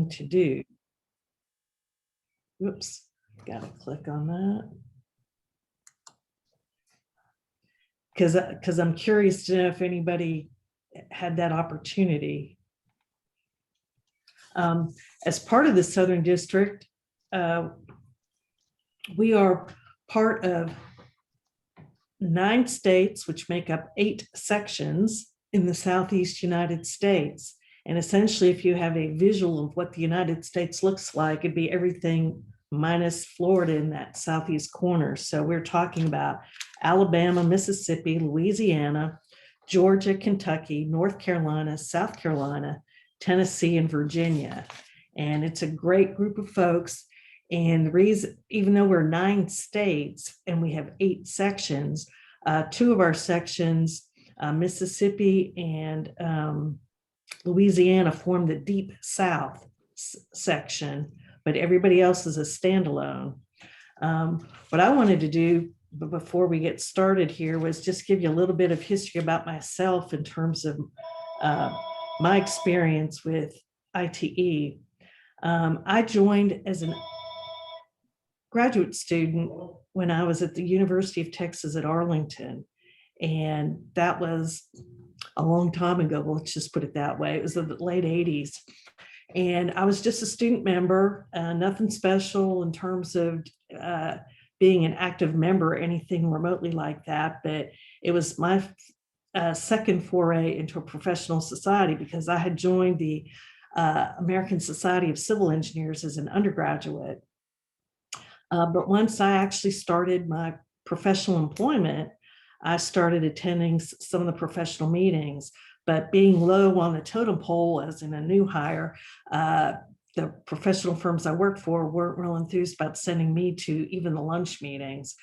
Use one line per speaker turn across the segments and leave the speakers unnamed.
looking to do. Whoops, got to click on that. Because I'm curious to know if anybody had that opportunity. As part of the Southern District, we are part of 9 states, which make up 8 sections in the Southeast United States. And essentially, if you have a visual of what the United States looks like, it'd be everything minus Florida in that southeast corner. So we're talking about Alabama, Mississippi, Louisiana, Georgia, Kentucky, North Carolina, South Carolina, Tennessee, and Virginia. And it's a great group of folks. And the reason, even though we're 9 states and we have 8 sections, 2 of our sections, Mississippi and Louisiana, form the Deep South section, but everybody else is a standalone. What I wanted to do before we get started here was just give you a little bit of history about myself in terms of my experience with ITE. I joined as a graduate student when I was at the University of Texas at Arlington. And that was a long time ago. Well, let's just put it that way. It was the late 80s. And I was just a student member, nothing special in terms of being an active member or anything remotely like that. But it was my second foray into a professional society, because I had joined the American Society of Civil Engineers as an undergraduate. But once I actually started my professional employment, I started attending some of the professional meetings. But being low on the totem pole as in a new hire, the professional firms I worked for weren't real enthused about sending me to even the lunch meetings.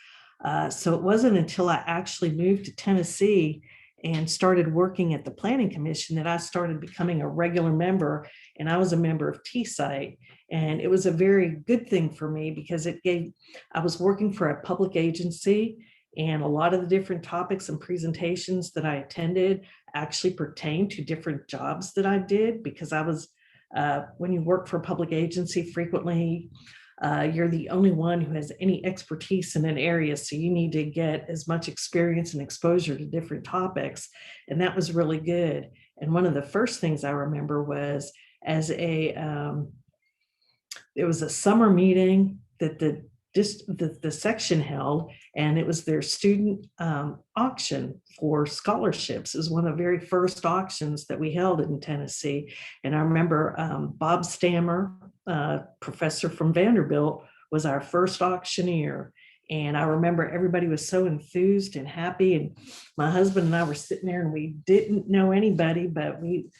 So it wasn't until I actually moved to Tennessee and started working at the Planning Commission that I started becoming a regular member. And I was a member of T-Site. And it was a very good thing for me, because I was working for a public agency, and a lot of the different topics and presentations that I attended actually pertained to different jobs that I did, because I was, when you work for a public agency, frequently you're the only one who has any expertise in an area. So you need to get as much experience and exposure to different topics. And that was really good. And one of the first things I remember was it was a summer meeting that the section held, and it was their student auction for scholarships. It was one of the very first auctions that we held in Tennessee. And I remember Bob Stammer, professor from Vanderbilt, was our first auctioneer. And I remember everybody was so enthused and happy. And my husband and I were sitting there, and we didn't know anybody, but we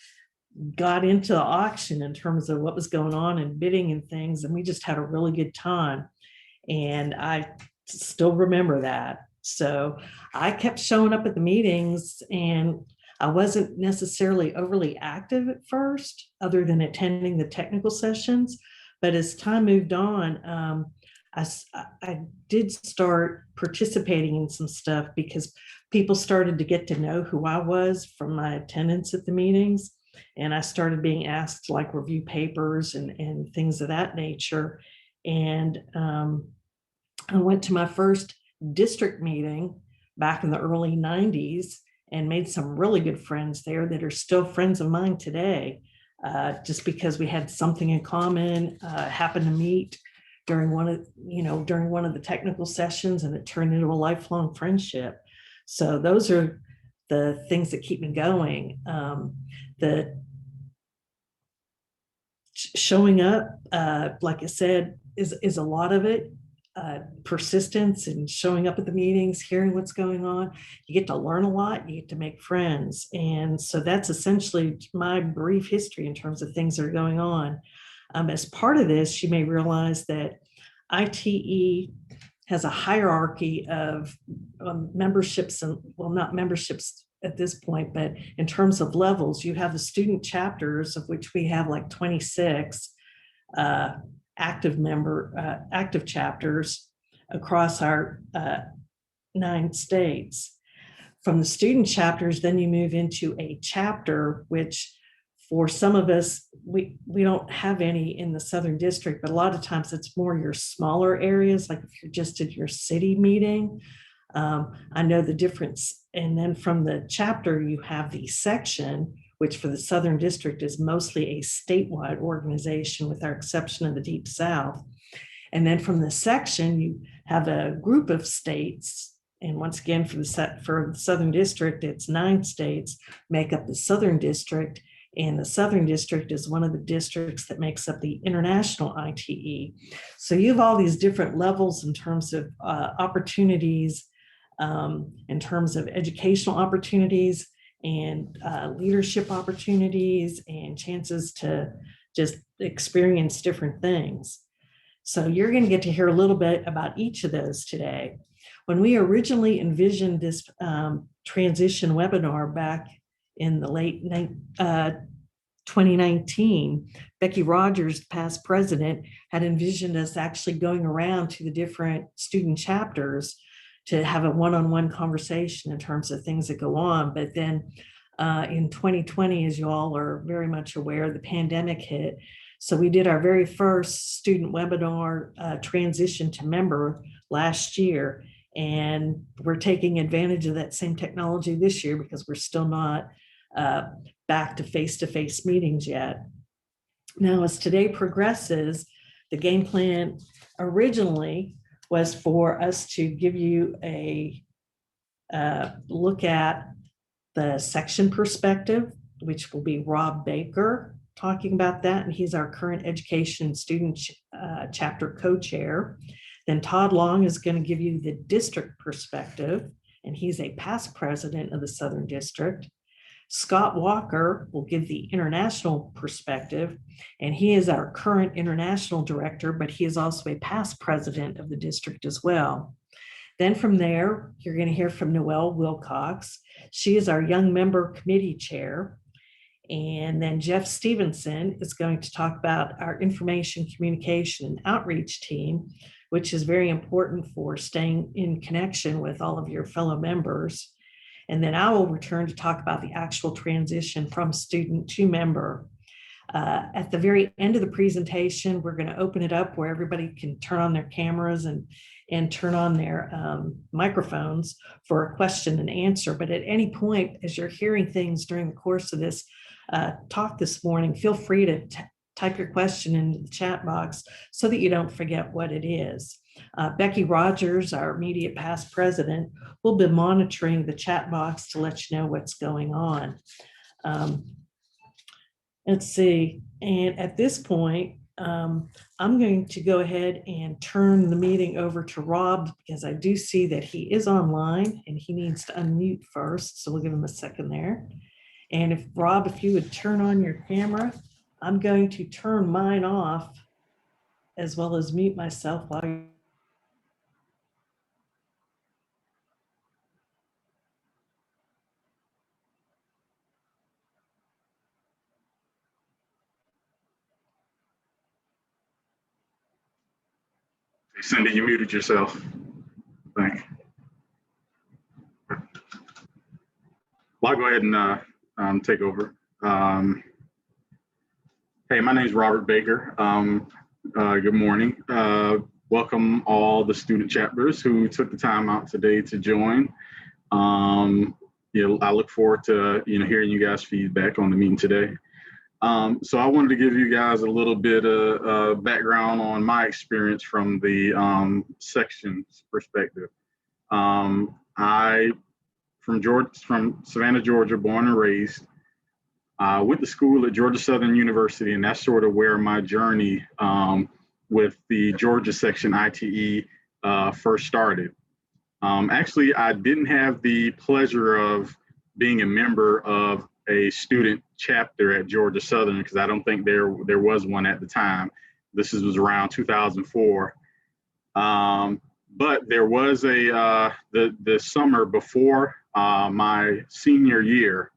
got into the auction in terms of what was going on and bidding and things. And we just had a really good time. And I still remember that. So I kept showing up at the meetings, and I wasn't necessarily overly active at first, other than attending the technical sessions. But as time moved on, I did start participating in some stuff, because people started to get to know who I was from my attendance at the meetings. And I started being asked to like review papers and things of that nature. And I went to my first district meeting back in the early 90s and made some really good friends there that are still friends of mine today, just because we had something in common, happened to meet during one of the technical sessions, and it turned into a lifelong friendship. So those are the things that keep me going. The showing up, like I said, is a lot of it. Persistence and showing up at the meetings, hearing what's going on. You get to learn a lot, you get to make friends. And so that's essentially my brief history in terms of things that are going on. As part of this, you may realize that ITE has a hierarchy of memberships, and well, not memberships at this point, but in terms of levels, you have the student chapters, of which we have like 26 active chapters across our 9 states. From the student chapters, then you move into a chapter, which for some of us, we don't have any in the Southern District, but a lot of times it's more your smaller areas, like if you're just at your city meeting. I know the difference. And then from the chapter, you have the section, which for the Southern District is mostly a statewide organization with our exception of the Deep South. And then from the section, you have a group of states. And once again, for the Southern District, it's 9 states make up the Southern District. And the Southern District is one of the districts that makes up the international ITE. So you have all these different levels in terms of opportunities, in terms of educational opportunities and leadership opportunities and chances to just experience different things. So you're going to get to hear a little bit about each of those today. When we originally envisioned this transition webinar back in the late 2019, Becky Rogers, past president, had envisioned us actually going around to the different student chapters to have a one-on-one conversation in terms of things that go on. But then in 2020, as you all are very much aware, the pandemic hit. So we did our very first student webinar transition to member last year. And we're taking advantage of that same technology this year because we're still not back to face-to-face meetings yet. Now, as today progresses, the game plan originally was for us to give you a look at the section perspective, which will be Rob Baker talking about that, and he's our current education student chapter co-chair. Then Todd Long is going to give you the district perspective, and he's a past president of the Southern District. Scott Walker will give the international perspective, and he is our current international director, but he is also a past president of the district as well. Then from there, you're going to hear from Noelle Wilcox. She is our young member committee chair. And then Jeff Stevenson is going to talk about our information communication and outreach team, which is very important for staying in connection with all of your fellow members. And then I will return to talk about the actual transition from student to member. At the very end of the presentation, we're going to open it up where everybody can turn on their cameras and turn on their microphones for a question and answer. But at any point, as you're hearing things during the course of this talk this morning, feel free to type your question into the chat box so that you don't forget what it is. Becky Rogers, our immediate past president, will be monitoring the chat box to let you know what's going on. Let's see, and at this point, I'm going to go ahead and turn the meeting over to Rob because I do see that he is online and he needs to unmute first, so we'll give him a second there. And if Rob, if you would turn on your camera, I'm going to turn mine off as well as mute myself while you.
Hey, Cindy, you muted yourself. Thank you. Well, I'll go ahead and take over. Hey, my name is Robert Baker. Good morning. Welcome all the student chapters who took the time out today to join. I look forward to hearing you guys' feedback on the meeting today. So I wanted to give you guys a little bit of background on my experience from the sections perspective. I from Savannah, Georgia, born and raised. Went to school at Georgia Southern University, and that's sort of where my journey with the Georgia section ITE first started. Actually, I didn't have the pleasure of being a member of a student chapter at Georgia Southern because I don't think there was one at the time. This was around 2004. But there was the summer before my senior year,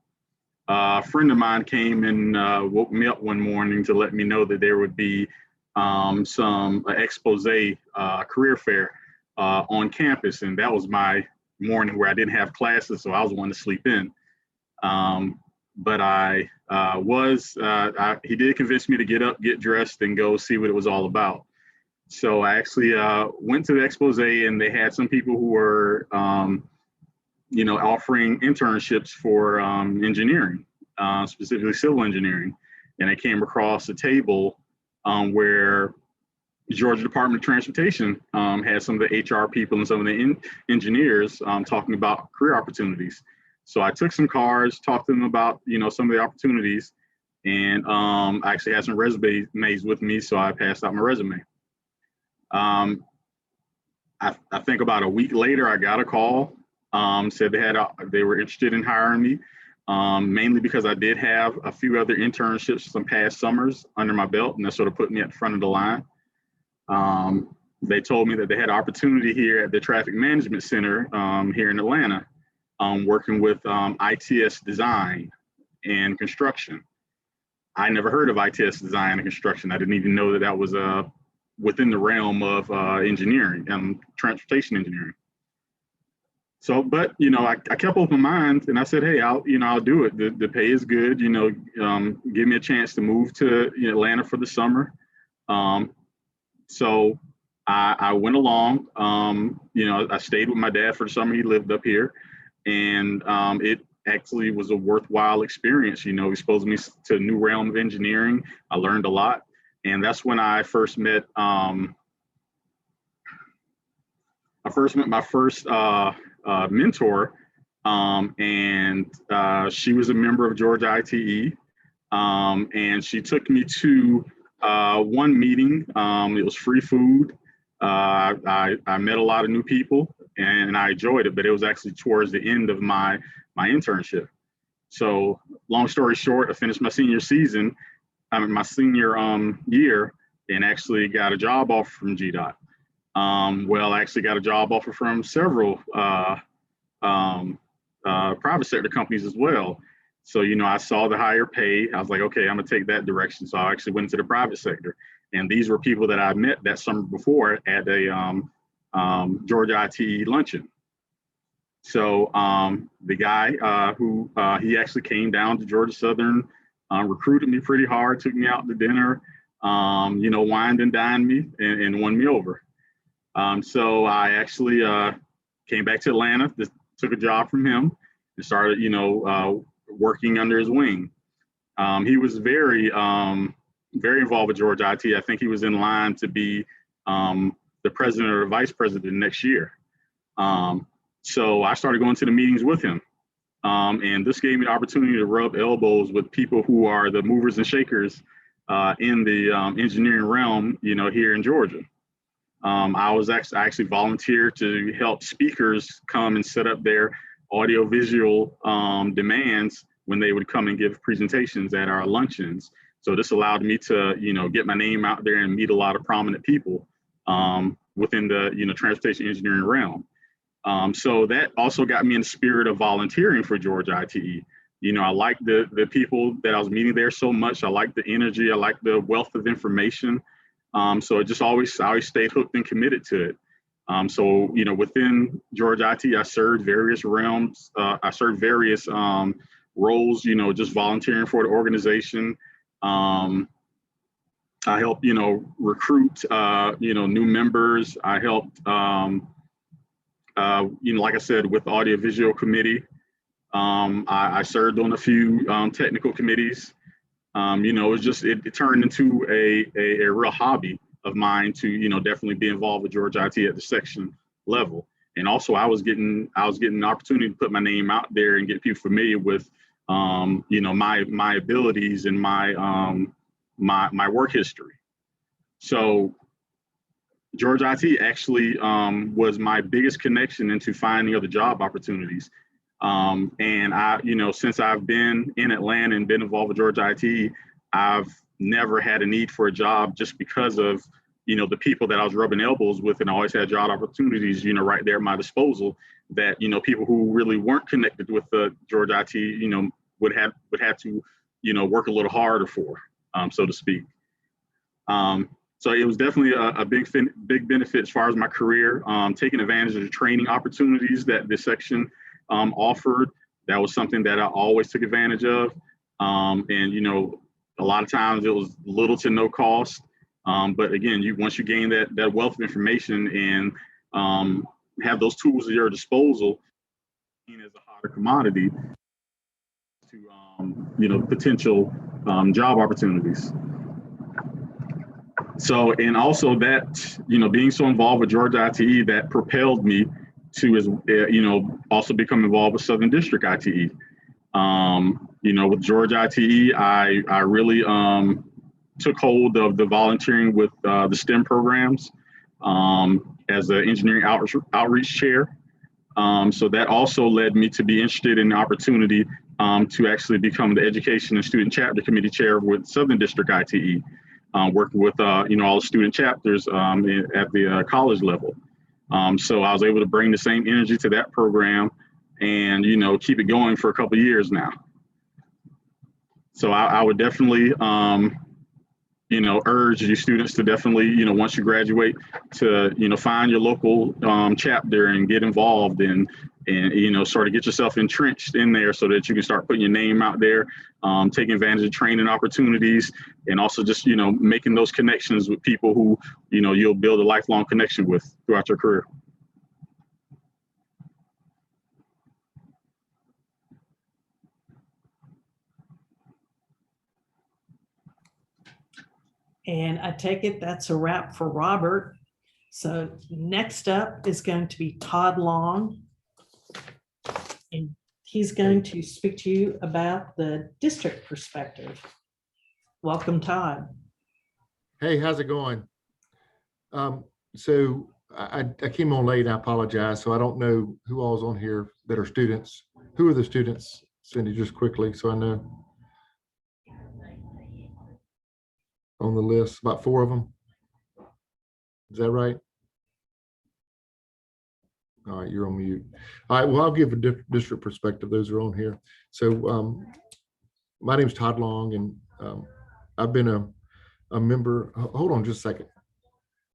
a friend of mine came and woke me up one morning to let me know that there would be some expose career fair on campus. And that was my morning where I didn't have classes, so I was one to sleep in. But I He did convince me to get up, get dressed, and go see what it was all about. So I actually went to the expose, and they had some people who were, offering internships for engineering, specifically civil engineering. And I came across a table where Georgia Department of Transportation had some of the HR people and some of the engineers talking about career opportunities. So I took some cards, talked to them about, some of the opportunities, and I actually had some resumes with me, so I passed out my resume. I think about a week later, I got a call, said they were interested in hiring me, mainly because I did have a few other internships some past summers under my belt, and that sort of put me at the front of the line. They told me that they had an opportunity here at the Traffic Management Center here in Atlanta, working with ITS design and construction. I never heard of ITS design and construction. I didn't even know that was within the realm of engineering and transportation engineering. So, but I kept open mind, and I said, hey, I'll do it. The pay is good. Give me a chance to move to Atlanta for the summer. So I went along. I stayed with my dad for the summer. He lived up here, and it actually was a worthwhile experience. He exposed me to a new realm of engineering. I learned a lot, and that's when I first met. I first met my first mentor, and she was a member of Georgia ITE, and she took me to one meeting. It was free food. I met a lot of new people, and I enjoyed it, but it was actually towards the end of my internship. So long story short, I finished my senior year, and actually got a job offer from GDOT. I actually got a job offer from several private sector companies as well. So, I saw the higher pay. I was like, okay, I'm gonna take that direction. So I actually went into the private sector. And these were people that I met that summer before at a Georgia ITE luncheon. So the guy he actually came down to Georgia Southern, recruited me pretty hard, took me out to dinner, wined and dined me and won me over. So I actually came back to Atlanta, took a job from him, and started, working under his wing. He was very involved with Georgia IT. I think he was in line to be the president or vice president next year. So I started going to the meetings with him. And this gave me the opportunity to rub elbows with people who are the movers and shakers in the engineering realm, here in Georgia. I actually volunteered to help speakers come and set up their audio-visual demands when they would come and give presentations at our luncheons. So this allowed me to, get my name out there and meet a lot of prominent people within the, transportation engineering realm. So that also got me in the spirit of volunteering for Georgia ITE. I liked the people that I was meeting there so much. I liked the energy. I liked the wealth of information. So it just I always stayed hooked and committed to it. So, within Georgia IT, I served various realms. I served various roles, just volunteering for the organization. I helped, recruit, new members. I helped, like I said, with the audiovisual committee. I served on a few technical committees. It turned into a real hobby of mine to, definitely be involved with Georgia IT at the section level. And also I was getting an opportunity to put my name out there and get people familiar with, my abilities and my work history. So Georgia IT actually was my biggest connection into finding other job opportunities. And I, since I've been in Atlanta and been involved with Georgia IT, I've never had a need for a job just because of, the people that I was rubbing elbows with, and I always had job opportunities, right there at my disposal that, people who really weren't connected with the Georgia IT, would have to, work a little harder for, so to speak. So it was definitely a big benefit as far as my career, taking advantage of the training opportunities that this section offered. That was something that I always took advantage of. And, a lot of times it was little to no cost. But again, once you gain that wealth of information and have those tools at your disposal, as a hotter commodity to potential job opportunities. So, and also that being so involved with Georgia ITE, that propelled me to also become involved with Southern District ITE. With Georgia ITE, I really took hold of the volunteering with the STEM programs as an engineering outreach chair. So that also led me to be interested in the opportunity to actually become the Education and Student Chapter Committee Chair with Southern District ITE, working with all the student chapters at the college level. So I was able to bring the same energy to that program and keep it going for a couple of years now. So I would definitely urge your students to definitely once you graduate to find your local chapter and get involved and sort of get yourself entrenched in there so that you can start putting your name out there, taking advantage of training opportunities, and also just making those connections with people who you'll build a lifelong connection with throughout your career.
And I take it that's a wrap for Robert. So next up is going to be Todd Long. And he's going to speak to you about the district perspective. Welcome, Todd.
Hey, how's it going? So I came on late, I apologize. So I don't know who all's on here that are students. Who are the students, Cindy, just quickly, so I know? On the list, about 4 of them. Is that right? All right, you're on mute. All right, well, I'll give a district perspective. Those are on here. So my name's Todd Long, and I've been a member. Hold on just a second.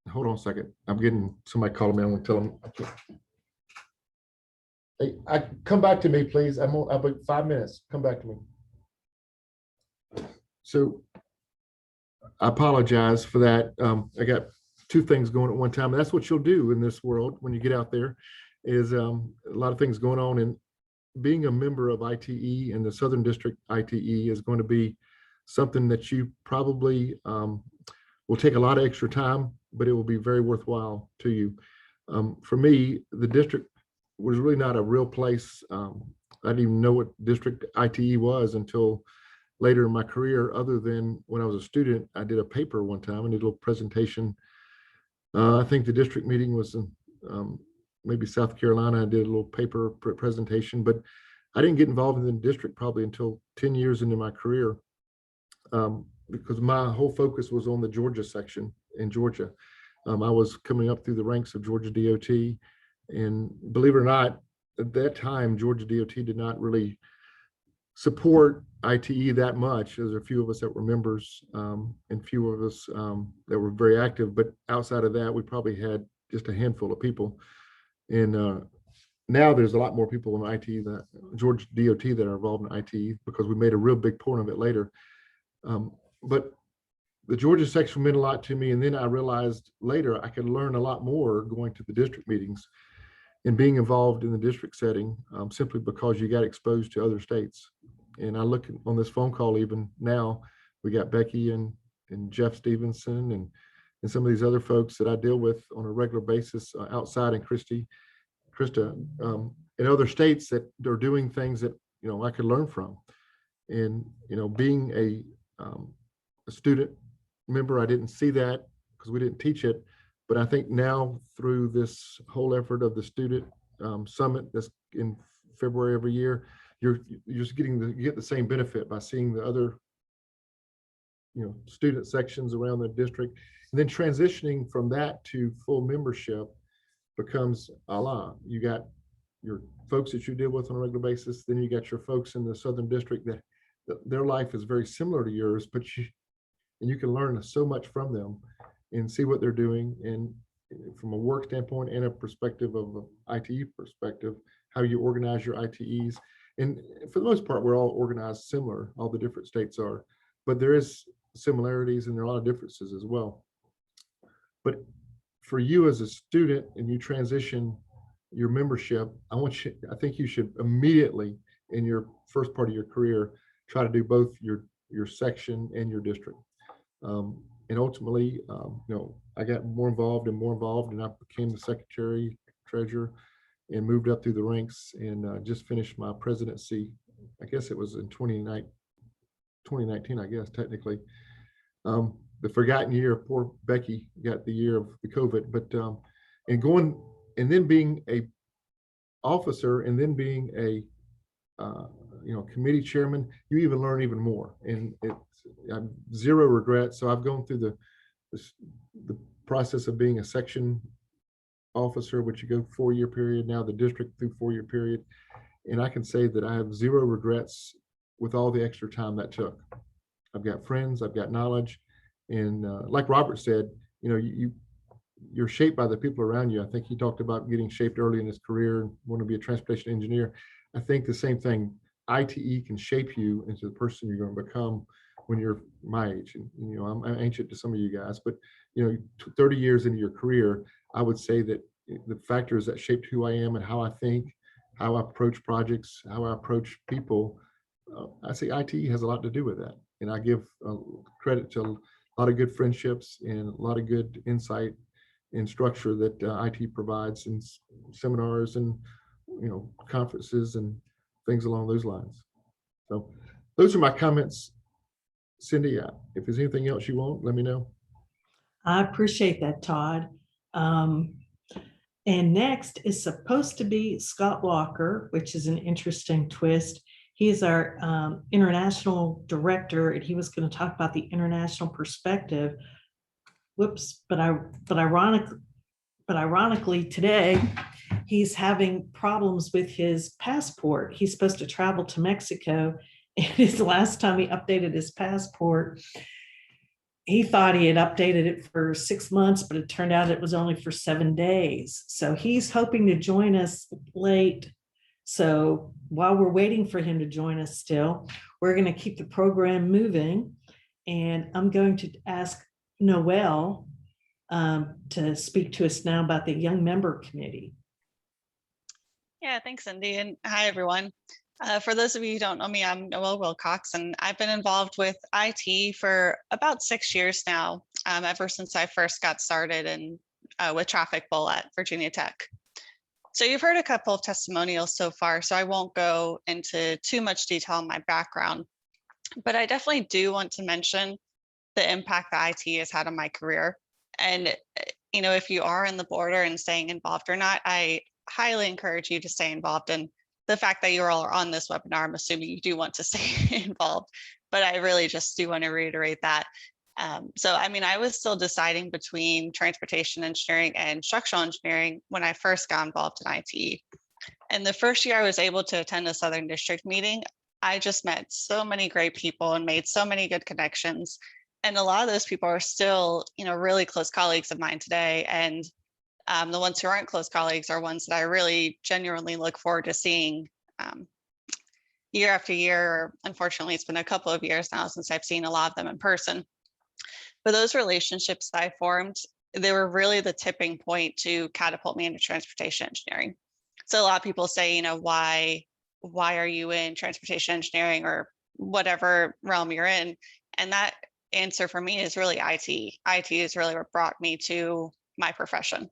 Hold on a second. I'm getting somebody calling me. I'm gonna tell them I can't. Hey, come back to me, please. I'll be 5 minutes. Come back to me. So I apologize for that. I got 2 things going at one time, and that's what you'll do in this world when you get out there. Is a lot of things going on, and being a member of ITE and the Southern District ITE is going to be something that you probably will take a lot of extra time, but it will be very worthwhile to you. For me, the district was really not a real place. I didn't even know what district ITE was until later in my career, other than when I was a student. I did a paper one time and did a little presentation. I think the district meeting was in maybe South Carolina. I did a little paper presentation, but I didn't get involved in the district probably until 10 years into my career, because my whole focus was on the Georgia section in Georgia. I was coming up through the ranks of Georgia DOT, and believe it or not, at that time, Georgia DOT did not really support ITE that much. There's a few of us that were members, and few of us that were very active, but outside of that, we probably had just a handful of people. And now there's a lot more people in ITE, that Georgia DOT, that are involved in ITE, because we made a real big point of it later. But the Georgia section meant a lot to me, and then I realized later I could learn a lot more going to the district meetings and being involved in the district setting, simply because you got exposed to other states. And I look on this phone call even now, we got Becky and Jeff Stevenson and some of these other folks that I deal with on a regular basis outside, and Krista, in other states that are doing things that I could learn from. And being a student member, I didn't see that because we didn't teach it. But I think now through this whole effort of the student summit that's in February every year, you're just you get the same benefit by seeing the other student sections around the district, and then transitioning from that to full membership becomes a lot. You got your folks that you deal with on a regular basis, then you got your folks in the Southern District that their life is very similar to yours, but you can learn so much from them and see what they're doing, and from a work standpoint and a perspective of an ITE perspective, how you organize your ITEs. And for the most part, we're all organized similar, all the different states are, but there is similarities and there are a lot of differences as well. But for you as a student and you transition your membership, I think you should immediately in your first part of your career, try to do both your section and your district. And ultimately, I got more involved, and I became the secretary, treasurer, and moved up through the ranks, and just finished my presidency. I guess it was in 2019, I guess, technically. The forgotten year, poor Becky got the year of the COVID, but and then being a officer and then being a committee chairman, you even learn even more. And I'm zero regrets. So I've gone through the process of being a section officer, which you go 4-year period, now the district through 4-year period. And I can say that I have zero regrets with all the extra time that took. I've got friends, I've got knowledge. And like Robert said, you're shaped by the people around you. I think he talked about getting shaped early in his career and want to be a transportation engineer. I think the same thing, ITE can shape you into the person you're going to become when you're my age. And, I'm ancient to some of you guys, but, 30 years into your career, I would say that the factors that shaped who I am and how I think, how I approach projects, how I approach people, I say ITE has a lot to do with that. And I give credit to a lot of good friendships and a lot of good insight and structure that IT provides in seminars and conferences and things along those lines. So those are my comments. Cindy, if there's anything else you want, let me know.
I appreciate that, Todd. And next is supposed to be Scott Walker, which is an interesting twist. He is our international director, and he was going to talk about the international perspective. Whoops, but ironically today, he's having problems with his passport. He's supposed to travel to Mexico, and his last time he updated his passport, he thought he had updated it for 6 months, but it turned out it was only for 7 days. So he's hoping to join us late. So while we're waiting for him to join us still, we're going to keep the program moving. And I'm going to ask Noelle to speak to us now about the Young Member Committee.
Yeah, thanks, Cindy. And hi, everyone. For those of you who don't know me, I'm Noelle Wilcox, and I've been involved with IT for about 6 years now, ever since I first got started with Traffic Bowl at Virginia Tech. So you've heard a couple of testimonials so far, so I won't go into too much detail on my background, but I definitely do want to mention the impact that IT has had on my career. And, if you are in the border and staying involved or not, I highly encourage you to stay involved. And the fact that you all are on this webinar, I'm assuming you do want to stay involved, but I really just do want to reiterate that. I was still deciding between transportation engineering and structural engineering when I first got involved in IT. And the first year I was able to attend a Southern District meeting, I just met so many great people and made so many good connections. And a lot of those people are still, really close colleagues of mine today. And the ones who aren't close colleagues are ones that I really genuinely look forward to seeing year after year. Unfortunately, it's been a couple of years now since I've seen a lot of them in person. But those relationships that I formed, they were really the tipping point to catapult me into transportation engineering. So a lot of people say, why are you in transportation engineering or whatever realm you're in? And that answer for me is really IT. IT is really what brought me to my profession.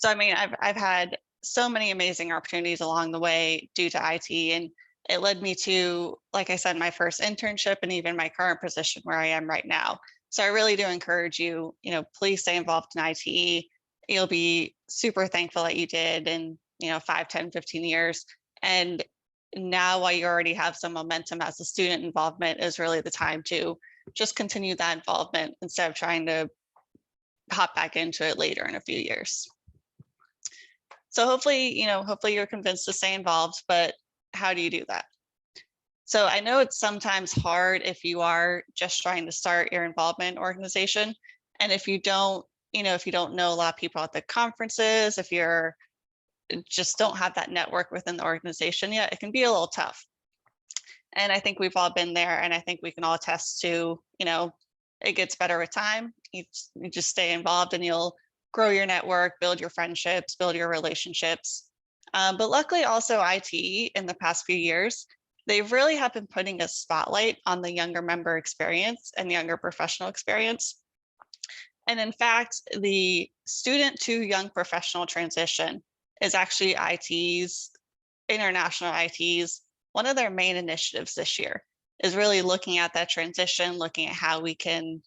I've had so many amazing opportunities along the way due to IT, and it led me to, like I said, my first internship and even my current position where I am right now. So I really do encourage you, please stay involved in IT. You'll be super thankful that you did in, 5, 10, 15 years. And now while you already have some momentum as a student, involvement is really the time to just continue that involvement instead of trying to hop back into it later in a few years. So hopefully you're convinced to stay involved, but how do you do that? So I know it's sometimes hard if you are just trying to start your involvement organization. And if you don't know a lot of people at the conferences, if you're just don't have that network within the organization yet, it can be a little tough. And I think we've all been there, and I think we can all attest to, it gets better with time. You just stay involved and you'll grow your network, build your friendships, build your relationships. But luckily also IT in the past few years, they really have been putting a spotlight on the younger member experience and younger professional experience. And in fact, the student to young professional transition is actually international IT's, one of their main initiatives this year is really looking at that transition, looking at how we can,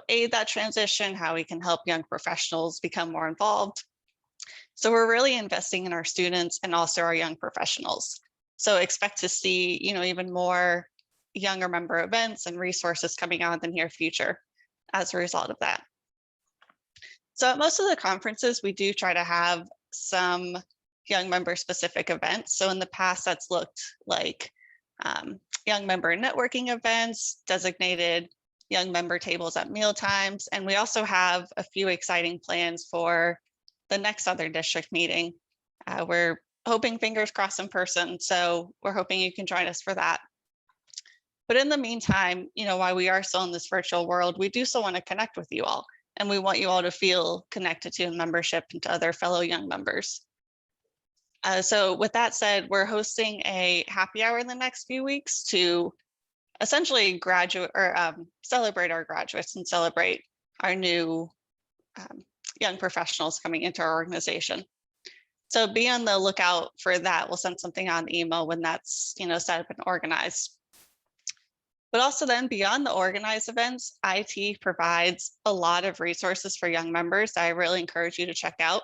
aid that transition, how we can help young professionals become more involved. So we're really investing in our students and also our young professionals. So expect to see, even more younger member events and resources coming out in the near future as a result of that. So at most of the conferences, we do try to have some young member specific events. So in the past, that's looked like young member networking events, designated young member tables at meal times. And we also have a few exciting plans for the next Southern District meeting. We're hoping, fingers crossed, in person. So we're hoping you can join us for that. But in the meantime, while we are still in this virtual world, we do still want to connect with you all. And we want you all to feel connected to membership and to other fellow young members. So with that said, we're hosting a happy hour in the next few weeks to essentially celebrate our graduates and celebrate our new young professionals coming into our organization. So be on the lookout for that. We'll send something on the email when that's set up and organized. But also then beyond the organized events, IT provides a lot of resources for young members that I really encourage you to check out.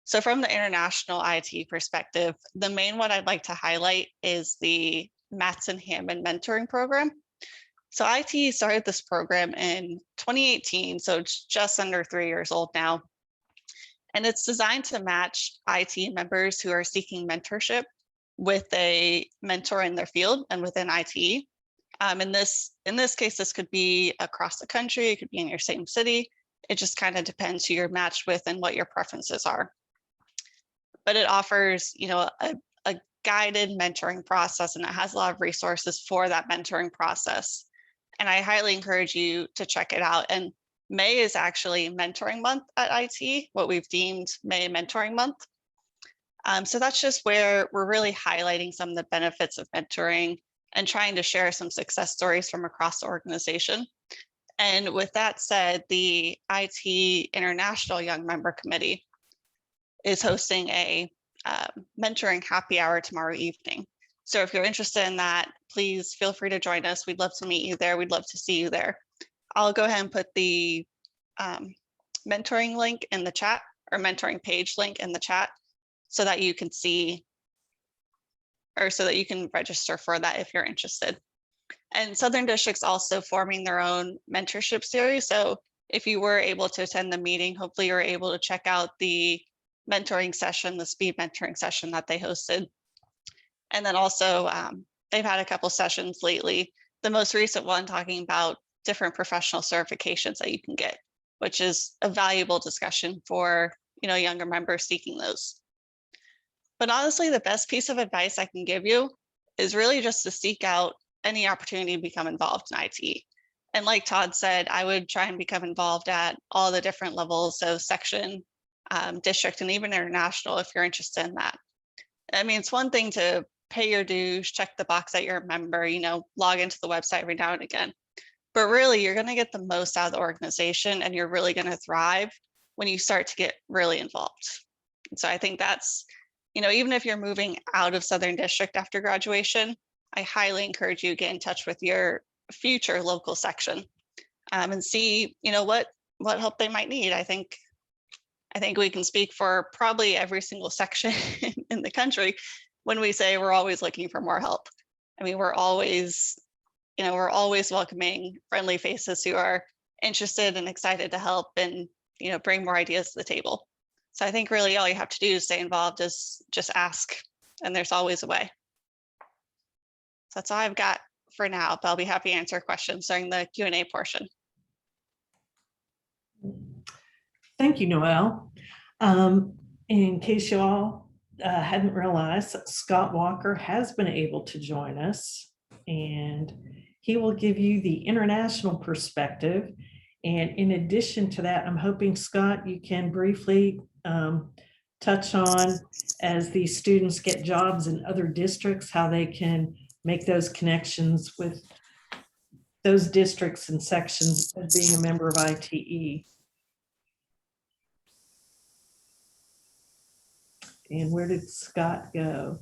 So from the international IT perspective, the main one I'd like to highlight is the Matson-Hammond mentoring program. So IT started this program in 2018, so it's just under 3 years old now. And it's designed to match IT members who are seeking mentorship with a mentor in their field and within IT. In this case, this could be across the country, it could be in your same city. It just kind of depends who you're matched with and what your preferences are. But it offers, a guided mentoring process, and it has a lot of resources for that mentoring process. And I highly encourage you to check it out. And May is actually mentoring month at IT, what we've deemed May mentoring month. So that's just where we're really highlighting some of the benefits of mentoring and trying to share some success stories from across the organization. And with that said, the IT International Young Member Committee is hosting a mentoring happy hour tomorrow evening. So if you're interested in that, please feel free to join us. We'd love to meet you there. We'd love to see you there. I'll go ahead and put the mentoring link in the chat, or mentoring page link in the chat, so that you can see, or so that you can register for that if you're interested. And Southern District's also forming their own mentorship series. So if you were able to attend the meeting, hopefully you're able to check out the mentoring session, the speed mentoring session that they hosted. And then also they've had a couple sessions lately, the most recent one talking about different professional certifications that you can get, which is a valuable discussion for younger members seeking those. But honestly, the best piece of advice I can give you is really just to seek out any opportunity to become involved in IT. And like Todd said, I would try and become involved at all the different levels of section, district, and even international if you're interested in that. I mean, it's one thing to pay your dues, check the box that you're a member, log into the website every now and again. But really, you're going to get the most out of the organization, and you're really going to thrive when you start to get really involved. And so I think that's, even if you're moving out of Southern District after graduation, I highly encourage you to get in touch with your future local section and see, what help they might need. I think we can speak for probably every single section in the country when we say we're always looking for more help. I mean, we're always welcoming friendly faces who are interested and excited to help and, bring more ideas to the table. So I think really all you have to do is stay involved, is just ask, and there's always a way. So that's all I've got for now, but I'll be happy to answer questions during the Q&A portion.
Thank you, Noelle. In case you all hadn't realized that Scott Walker has been able to join us, and he will give you the international perspective. And in addition to that, I'm hoping, Scott, you can briefly touch on, as these students get jobs in other districts, how they can make those connections with those districts and sections as being a member of ITE. And where did Scott go?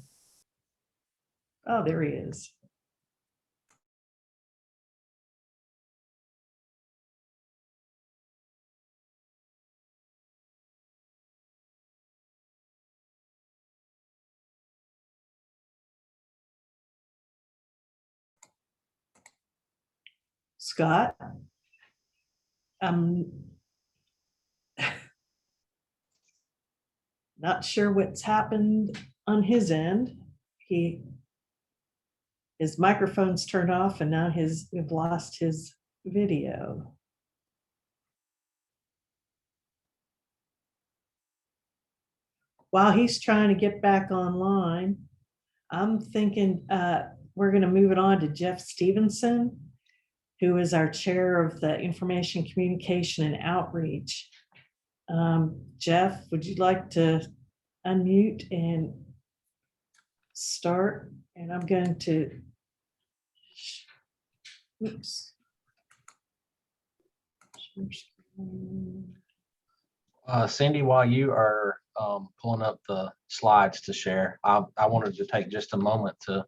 Oh, there he is. Scott? I'm not sure what's happened on his end. His microphone's turned off, and now we've lost his video. While he's trying to get back online, I'm thinking we're going to move it on to Jeff Stevenson, who is our chair of the Information Communication and Outreach. Jeff, would you like to unmute and start? And I'm going to, oops.
Cindy, while you are pulling up the slides to share, I wanted to take just a moment to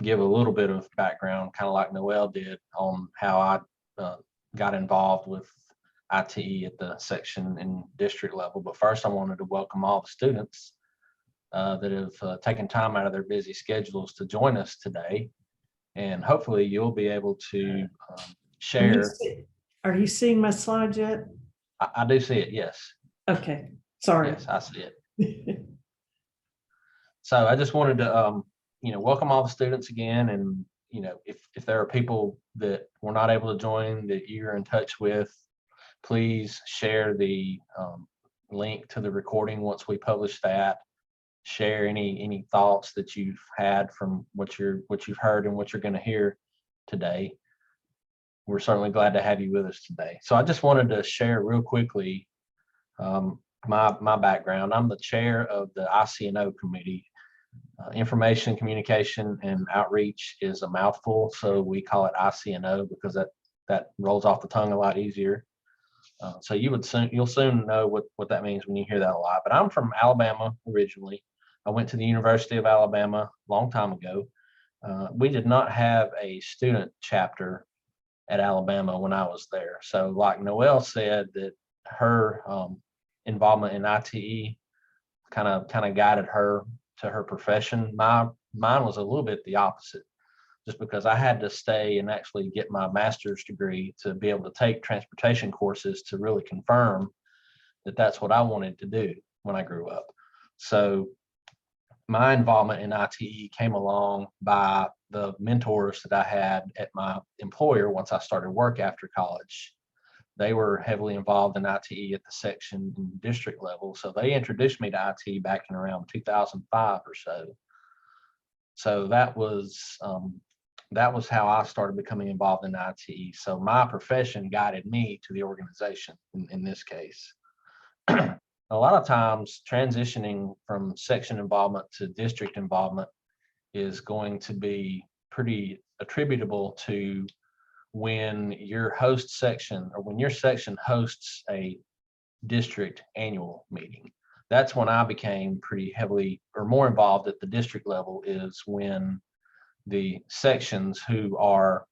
give a little bit of background, kind of like Noelle did, on how I got involved with ITE at the section and district level. But first, I wanted to welcome all the students that have taken time out of their busy schedules to join us today. And hopefully you'll be able to share.
Are you seeing my slide yet?
I do see it, yes.
Okay, sorry.
Yes, I see it. So I just wanted to, welcome all the students again. And, if there are people that were not able to join that you're in touch with, please share the link to the recording once we publish that. Share any thoughts that you've had from what you've heard and what you're going to hear today. We're certainly glad to have you with us today. So I just wanted to share real quickly my background. I'm the chair of the ICNO committee. Information, Communication, and Outreach is a mouthful, so we call it ICNO because that rolls off the tongue a lot easier. So you'll soon know what that means when you hear that a lot. But I'm from Alabama originally. I went to the University of Alabama a long time ago. We did not have a student chapter at Alabama when I was there. So like Noelle said, that her involvement in ITE kind of guided her to her profession. Mine was a little bit the opposite, just because I had to stay and actually get my master's degree to be able to take transportation courses to really confirm that that's what I wanted to do when I grew up. So my involvement in ITE came along by the mentors that I had at my employer once I started work after college. They were heavily involved in ITE at the section and district level. So they introduced me to ITE back in around 2005 or so. So that was how I started becoming involved in ITE. So my profession guided me to the organization in this case. A lot of times transitioning from section involvement to district involvement is going to be pretty attributable to when your host section, or when your section hosts a district annual meeting. That's when I became pretty heavily or more involved at the district level, is when the sections who are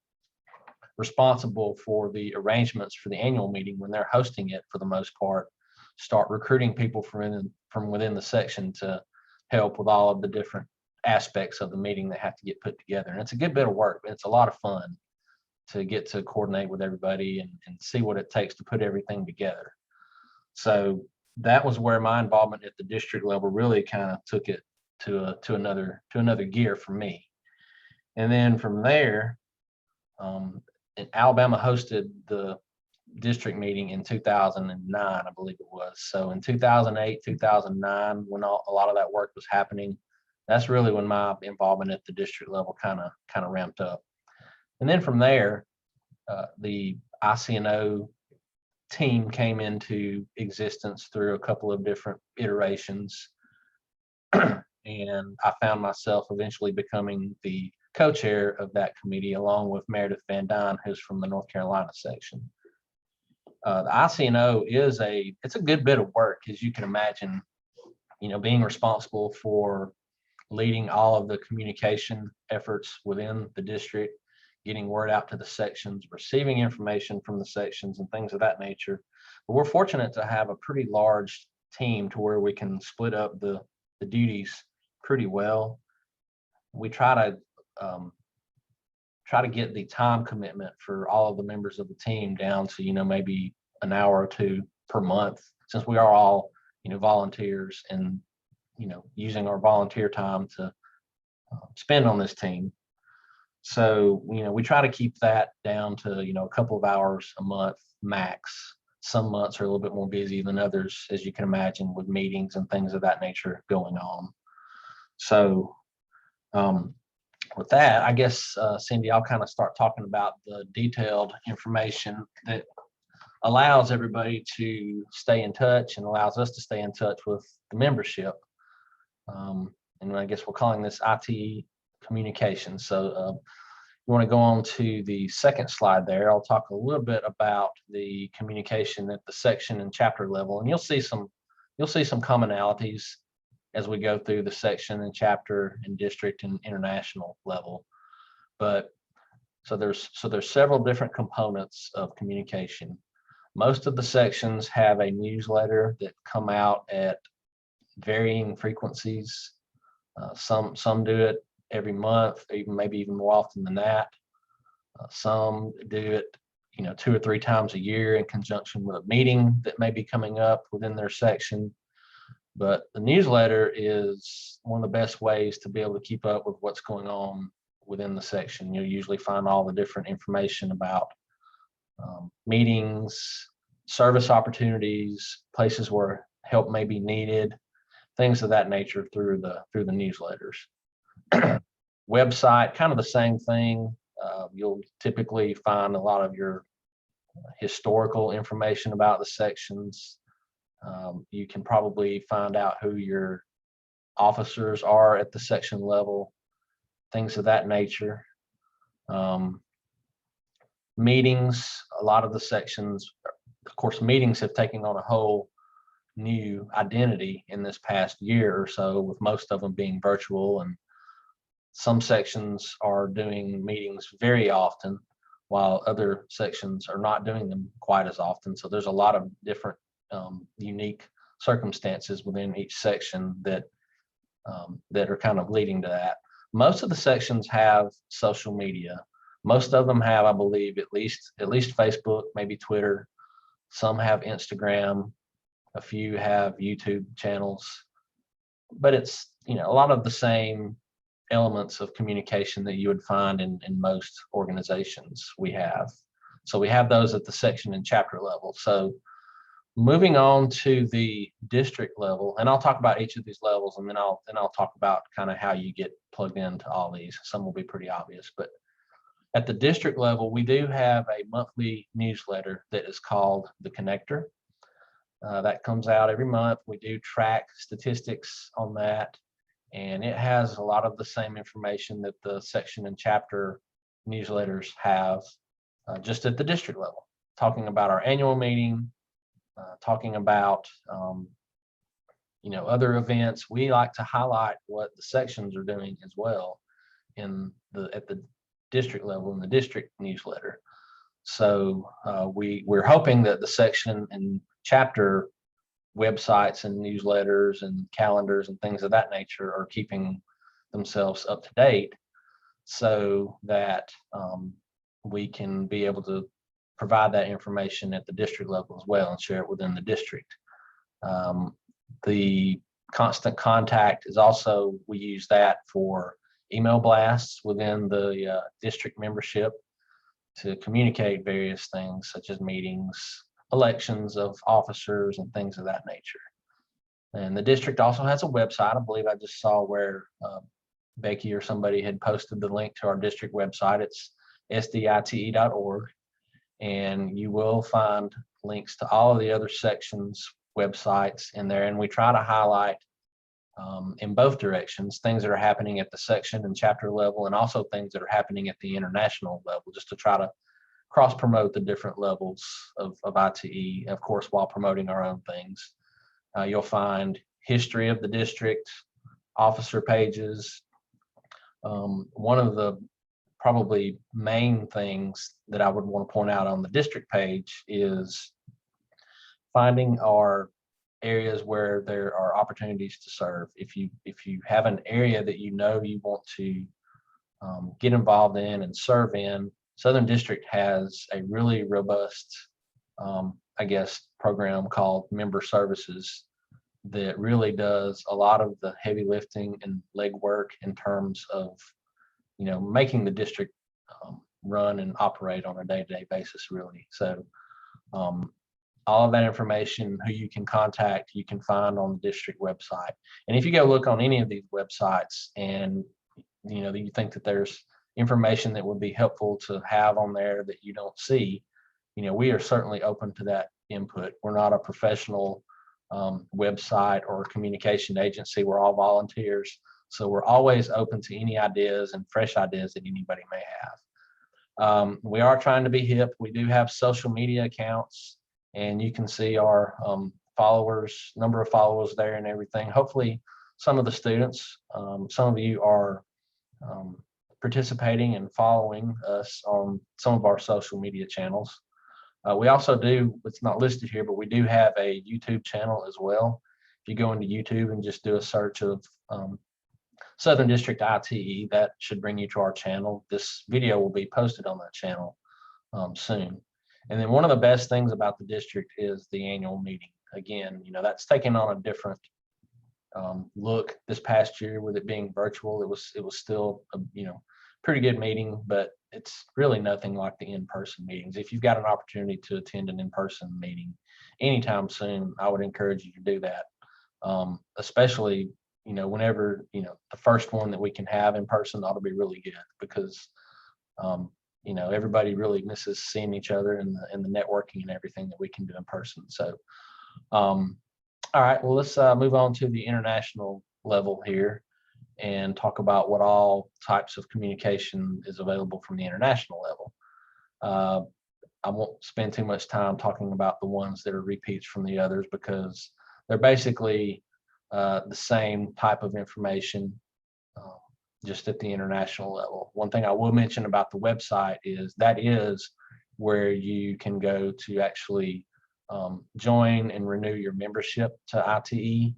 responsible for the arrangements for the annual meeting, when they're hosting it for the most part, start recruiting people from within the section to help with all of the different aspects of the meeting that have to get put together. And it's a good bit of work, but it's a lot of fun to get to coordinate with everybody and see what it takes to put everything together. So that was where my involvement at the district level really kind of took it to another gear for me. And then from there, Alabama hosted the district meeting in 2009, I believe it was. So in 2008, 2009, when a lot of that work was happening, that's really when my involvement at the district level kind of ramped up. And then from there, the ICNO team came into existence through a couple of different iterations. And I found myself eventually becoming the co-chair of that committee, along with Meredith Van Dyne, who's from the North Carolina section. The ICNO it's a good bit of work, as you can imagine, being responsible for leading all of the communication efforts within the district, getting word out to the sections, receiving information from the sections and things of that nature. But we're fortunate to have a pretty large team to where we can split up the duties pretty well. We try to get the time commitment for all of the members of the team down to, maybe an hour or two per month, since we are all, volunteers and, using our volunteer time to spend on this team. So, we try to keep that down to, a couple of hours a month max. Some months are a little bit more busy than others, as you can imagine, with meetings and things of that nature going on. So with that, I guess, Cindy, I'll kind of start talking about the detailed information that allows everybody to stay in touch and allows us to stay in touch with the membership. And I guess we're calling this IT communication. So you want to go on to the second slide there. I'll talk a little bit about the communication at the section and chapter level, and you'll see some commonalities as we go through the section and chapter and district and international level. But so there's several different components of communication. Most of the sections have a newsletter that come out at varying frequencies. Some do it every month, maybe even more often than that. Some do it, 2 or 3 times a year in conjunction with a meeting that may be coming up within their section. But the newsletter is one of the best ways to be able to keep up with what's going on within the section. You'll usually find all the different information about meetings, service opportunities, places where help may be needed, things of that nature through the newsletters. Website, kind of the same thing. You'll typically find a lot of your historical information about the sections. You can probably find out who your officers are at the section level, things of that nature. Meetings, a lot of the sections, of course, meetings have taken on a whole new identity in this past year or so, with most of them being virtual, and some sections are doing meetings very often while other sections are not doing them quite as often. So there's a lot of different unique circumstances within each section that are kind of leading to that. Most of the sections have social media. Most of them have, I believe, at least Facebook, maybe Twitter. Some have Instagram. A few have YouTube channels. But it's, a lot of the same elements of communication that you would find in most organizations we have. So we have those at the section and chapter level. So moving on to the district level, and I'll talk about each of these levels, and then I'll talk about kind of how you get plugged into all these. Some will be pretty obvious, but at the district level, we do have a monthly newsletter that is called The Connector. That comes out every month. We do track statistics on that, and it has a lot of the same information that the section and chapter newsletters have, just at the district level, talking about our annual meeting, talking about other events. We like to highlight what the sections are doing as well at the district level in the district newsletter. So we're hoping that the section and chapter websites and newsletters and calendars and things of that nature are keeping themselves up to date, so that we can be able to provide that information at the district level as well and share it within the district. The constant contact is also, we use that for email blasts within the district membership to communicate various things such as meetings, elections of officers, and things of that nature. And the district also has a website. I believe I just saw where Becky or somebody had posted the link to our district website. It's sdite.org, and you will find links to all of the other sections websites in there. And we try to highlight in both directions, things that are happening at the section and chapter level, and also things that are happening at the international level, just to try to cross promote the different levels of ITE, of course, while promoting our own things. You'll find history of the district, officer pages. One of the probably main things that I would want to point out on the district page is finding our areas where there are opportunities to serve. If you have an area that you know you want to get involved in and serve in, Southern District has a really robust, I guess, program called Member Services that really does a lot of the heavy lifting and legwork in terms of, making the district run and operate on a day-to-day basis, really. So all of that information, who you can contact, you can find on the district website. And if you go look on any of these websites and you think that there's information that would be helpful to have on there that you don't see, we are certainly open to that input. We're not a professional website or communication agency. We're all volunteers. So we're always open to any ideas and fresh ideas that anybody may have. We are trying to be hip. We do have social media accounts, and you can see our number of followers there and everything. Hopefully some of the students, some of you are participating and following us on some of our social media channels. We also do, it's not listed here, but we do have a YouTube channel as well. If you go into YouTube and just do a search of Southern District ITE, that should bring you to our channel. This video will be posted on that channel soon. And then one of the best things about the district is the annual meeting. Again, that's taken on a different look this past year with it being virtual. It was still a pretty good meeting, but it's really nothing like the in-person meetings. If you've got an opportunity to attend an in-person meeting anytime soon, I would encourage you to do that. Especially, whenever, the first one that we can have in person ought to be really good, because everybody really misses seeing each other and the networking and everything that we can do in person. So, all right, well, let's move on to the international level here and talk about what all types of communication is available from the international level. I won't spend too much time talking about the ones that are repeats from the others, because they're basically the same type of information, just at the international level. One thing I will mention about the website is that is where you can go to actually join and renew your membership to ITE.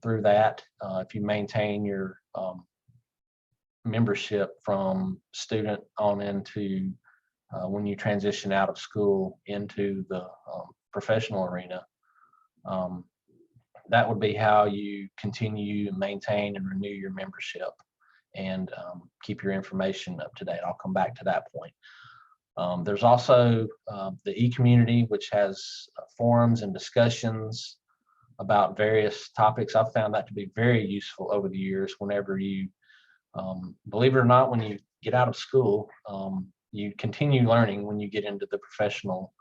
Through that, if you maintain your membership from student on into when you transition out of school into the professional arena, that would be how you continue to maintain and renew your membership and keep your information up to date. I'll come back to that point. There's also the e-community, which has forums and discussions about various topics. I've found that to be very useful over the years. Whenever you, believe it or not, when you get out of school, you continue learning when you get into the professional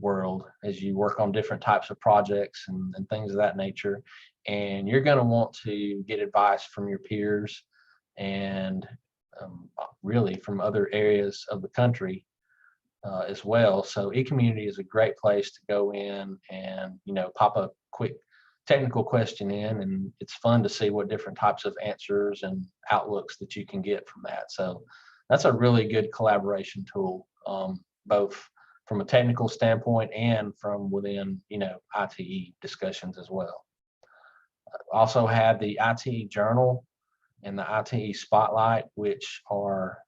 world as you work on different types of projects and things of that nature. And you're going to want to get advice from your peers and really from other areas of the country as well. So e-community is a great place to go in and pop a quick technical question in, and it's fun to see what different types of answers and outlooks that you can get from that. So that's a really good collaboration tool, both from a technical standpoint and from within ITE discussions as well. Also have the ITE Journal and the ITE Spotlight, which are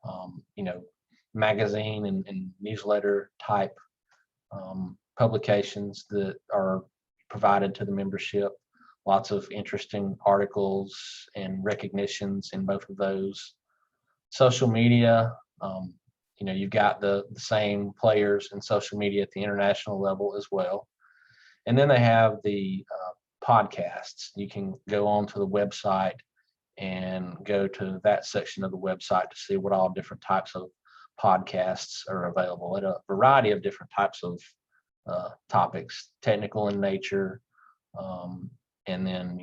magazine and newsletter type publications that are provided to the membership. Lots of interesting articles and recognitions in both of those. Social media, you've got the same players in social media at the international level as well. And then they have the podcasts. You can go onto the website and go to that section of the website to see what all different types of podcasts are available at a variety of different types of topics, technical in nature. And then,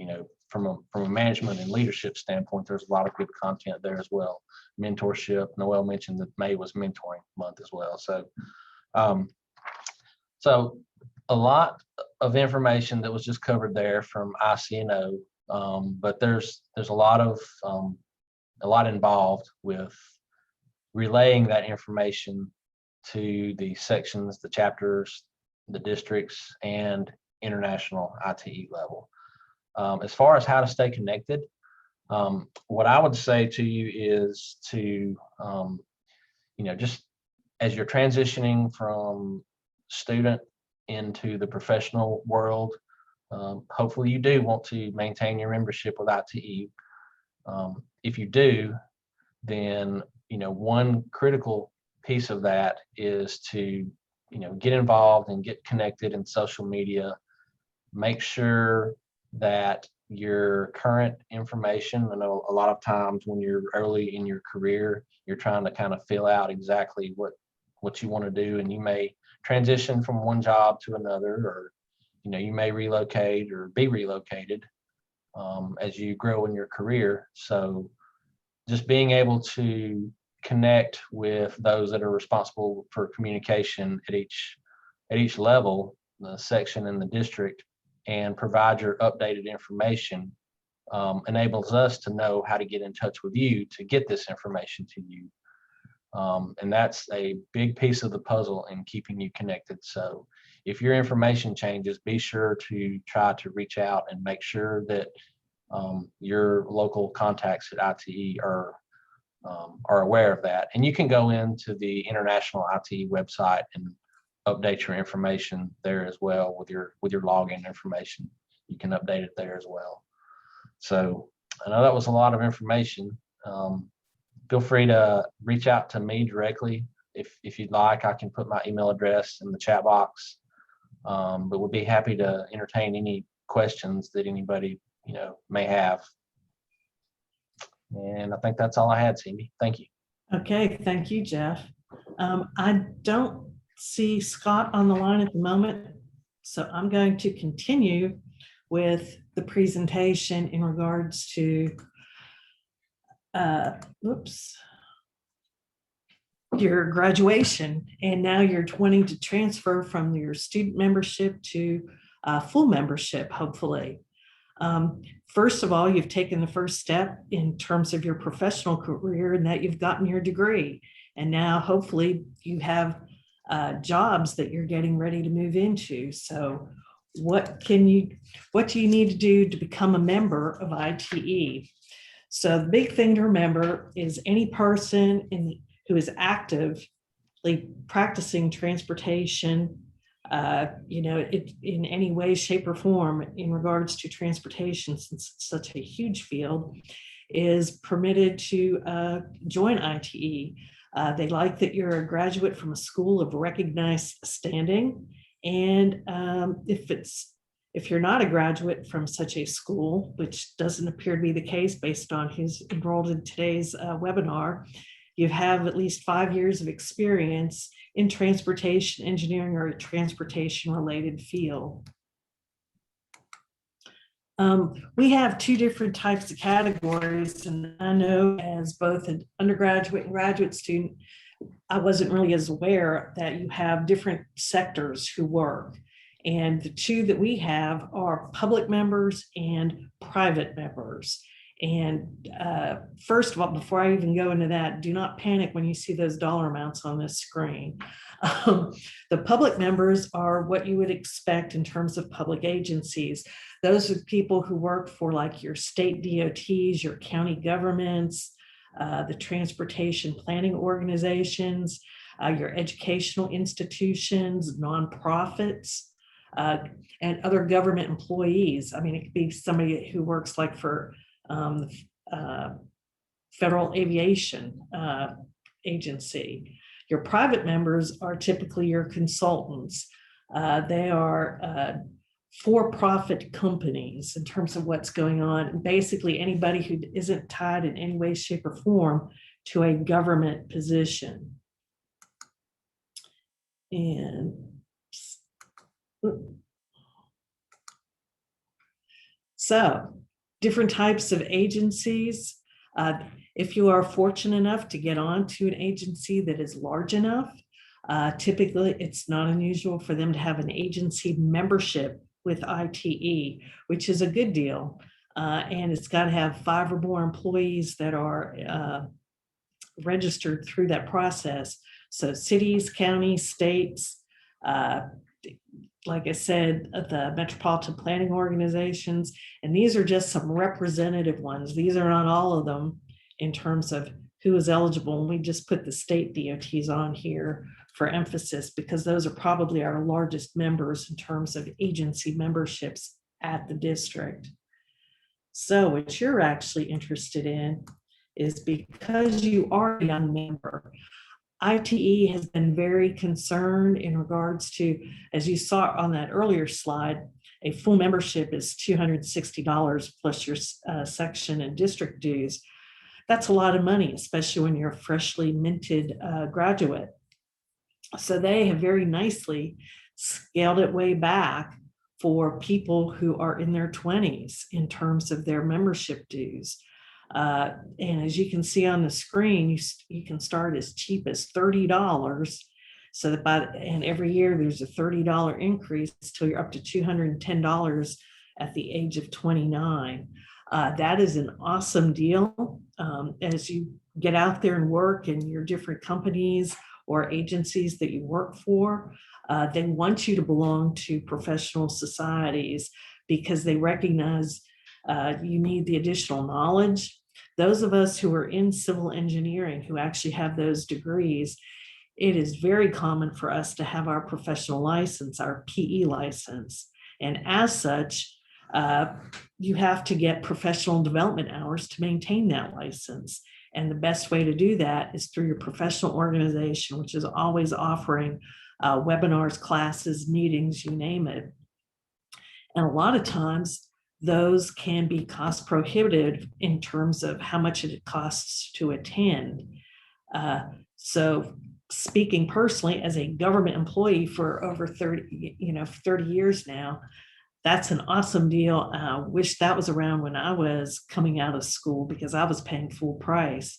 from a management and leadership standpoint, there's a lot of good content there as well. Mentorship. Noel mentioned that May was mentoring month as well. So a lot of information that was just covered there from ICNO, but there's a lot involved with relaying that information to the sections, the chapters, the districts, and international ITE level. As far as how to stay connected, what I would say to you is to, just as you're transitioning from student into the professional world, hopefully you do want to maintain your membership with ITE. If you do, then, one critical piece of that is to, get involved and get connected in social media. Make sure that your current information, I know a lot of times when you're early in your career, you're trying to kind of fill out exactly what you want to do, and you may transition from one job to another, or you may relocate or be relocated as you grow in your career. So just being able to connect with those that are responsible for communication at each level, the section and the district, and provide your updated information enables us to know how to get in touch with you to get this information to you. And that's a big piece of the puzzle in keeping you connected. So if your information changes, be sure to try to reach out and make sure that your local contacts at ITE are aware of that. And you can go into the International ITE website and update your information there as well with your login information. You can update it there as well. So I know that was a lot of information. Feel free to reach out to me directly if you'd like. I can put my email address in the chat box, but we'll be happy to entertain any questions that anybody may have. And I think that's all I had, Cindy. Thank you.
Okay, thank you, Jeff. I don't see Scott on the line at the moment, so I'm going to continue with the presentation in regards to your graduation, and now you're wanting to transfer from your student membership to full membership, hopefully. First of all, you've taken the first step in terms of your professional career, and that you've gotten your degree, and now hopefully you have jobs that you're getting ready to move into. So what do you need to do to become a member of ITE? So the big thing to remember is any person who is actively practicing transportation, in any way, shape, or form in regards to transportation, since it's such a huge field, is permitted to join ITE. They like that you're a graduate from a school of recognized standing. And if you're not a graduate from such a school, which doesn't appear to be the case based on who's enrolled in today's webinar, you have at least 5 years of experience in transportation engineering or a transportation related field. We have two different types of categories, and I know as both an undergraduate and graduate student, I wasn't really as aware that you have different sectors who work. And the two that we have are public members and private members. And first of all, before I even go into that, do not panic when you see those dollar amounts on this screen. The public members are what you would expect in terms of public agencies. Those are people who work for like your state DOTs, your county governments, the transportation planning organizations, your educational institutions, nonprofits, and other government employees. I mean, it could be somebody who works like for Federal Aviation Agency. Your private members are typically your consultants. They are for-profit companies in terms of what's going on. Basically, anybody who isn't tied in any way, shape, or form to a government position. And so, different types of agencies. If you are fortunate enough to get onto an agency that is large enough, typically it's not unusual for them to have an agency membership with ITE, which is a good deal. And it's got to have 5 or more employees that are registered through that process. So cities, counties, states, like I said, the metropolitan planning organizations, and these are just some representative ones. These are not all of them in terms of who is eligible. And we just put the state DOTs on here for emphasis because those are probably our largest members in terms of agency memberships at the district. So what you're actually interested in is because you are a young member, ITE has been very concerned in regards to, as you saw on that earlier slide, a full membership is $260 plus your section and district dues. That's a lot of money, especially when you're a freshly minted graduate. So they have very nicely scaled it way back for people who are in their 20s in terms of their membership dues. And as you can see on the screen, you can start as cheap as $30. So that and every year there's a $30 increase till you're up to $210 at the age of 29. That is an awesome deal. As you get out there and work in your different companies or agencies that you work for, they want you to belong to professional societies because they recognize you need the additional knowledge. Those of us who are in civil engineering who actually have those degrees, it is very common for us to have our professional license, our PE license. And as such, you have to get professional development hours to maintain that license. And the best way to do that is through your professional organization, which is always offering webinars, classes, meetings, you name it. And a lot of times, those can be cost prohibitive in terms of how much it costs to attend. So speaking personally as a government employee for over 30 years now, that's an awesome deal. I wish that was around when I was coming out of school because I was paying full price.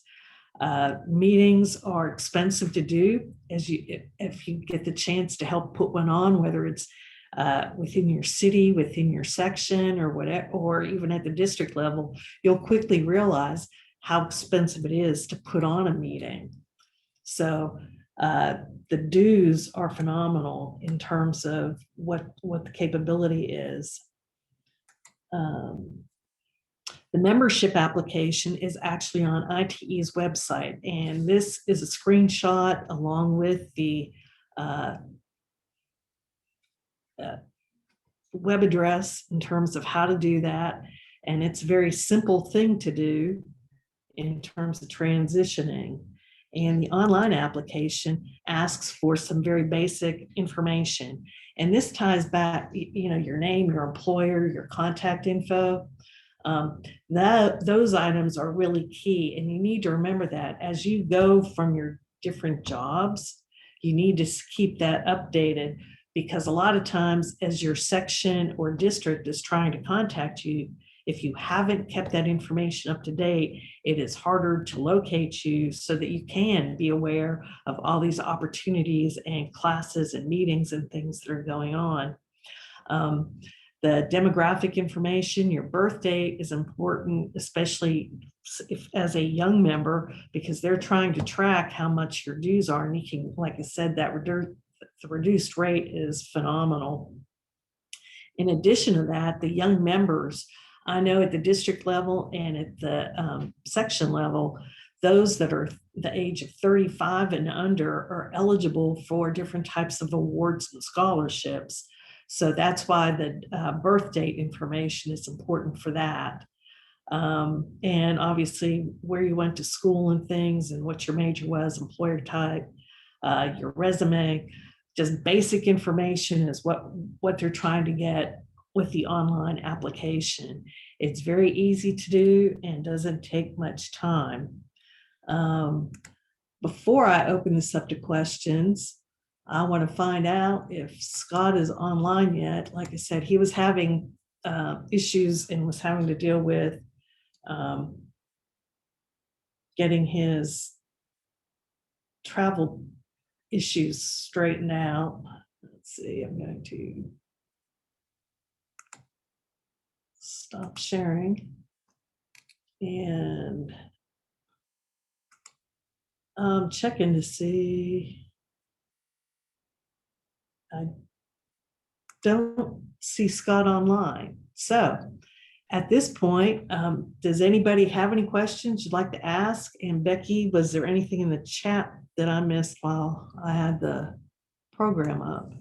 Meetings are expensive to do if you get the chance to help put one on, whether it's within your city, within your section or whatever, or even at the district level, you'll quickly realize how expensive it is to put on a meeting. So the dues are phenomenal in terms of what the capability is. The membership application is actually on ITE's website, and this is a screenshot along with the web address in terms of how to do that. And it's a very simple thing to do in terms of transitioning. And the online application asks for some very basic information. And this ties back, your name, your employer, your contact info. Those items are really key. And you need to remember that as you go from your different jobs, you need to keep that updated, because a lot of times as your section or district is trying to contact you, if you haven't kept that information up to date, it is harder to locate you so that you can be aware of all these opportunities and classes and meetings and things that are going on. The demographic information, your birth date is important, especially if as a young member, because they're trying to track how much your dues are. And you can, like I said, that the reduced rate is phenomenal. In addition to that, the young members, I know at the district level and at the section level, those that are the age of 35 and under are eligible for different types of awards and scholarships. So that's why the birth date information is important for that. And obviously where you went to school and things and what your major was, employer type. your resume, just basic information is what they're trying to get with the online application. It's very easy to do and doesn't take much time. Before I open this up to questions, I want to find out if Scott is online yet. Like I said, he was having issues and was having to deal with getting his travel issues straightened out. Let's see, I'm going to stop sharing and checking to see. I don't see Scott online. So at this point, does anybody have any questions you'd like to ask? And Becky, was there anything in the chat that I missed while I had the program up?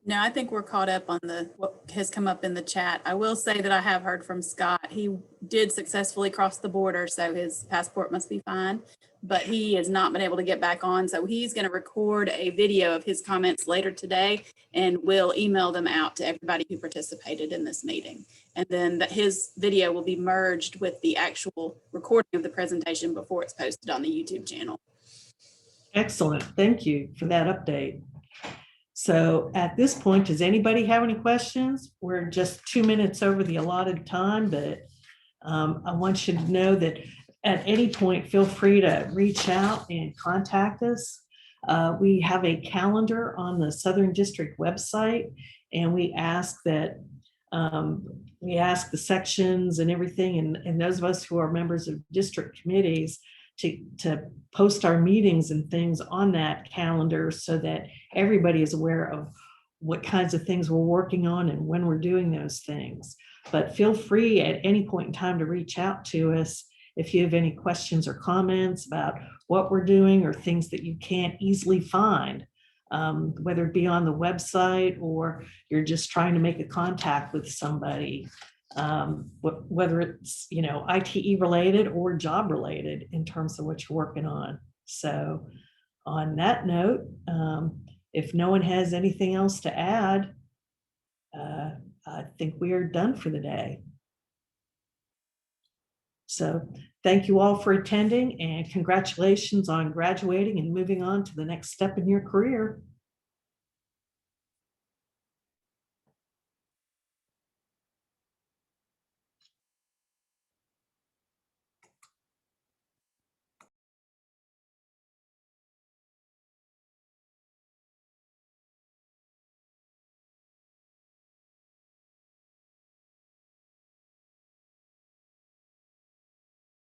No, I think we're caught up on what has come up in the chat. I will say that I have heard from Scott. He did successfully cross the border, so his passport must be fine, but he has not been able to get back on. So he's going to record a video of his comments later today, and we'll email them out to everybody who participated in this meeting. And then his video will be merged with the actual recording of the presentation before it's posted on the YouTube channel.
Excellent. Thank you for that update. So at this point, does anybody have any questions? We're just 2 minutes over the allotted time, but I want you to know that at any point, feel free to reach out and contact us. We have a calendar on the Southern District website, and we ask that the sections and everything, and those of us who are members of district committees to post our meetings and things on that calendar so that everybody is aware of what kinds of things we're working on and when we're doing those things. But feel free at any point in time to reach out to us if you have any questions or comments about what we're doing or things that you can't easily find, whether it be on the website or you're just trying to make a contact with somebody. Whether it's, ITE related or job related in terms of what you're working on. So on that note, if no one has anything else to add, I think we are done for the day. So thank you all for attending, and congratulations on graduating and moving on to the next step in your career.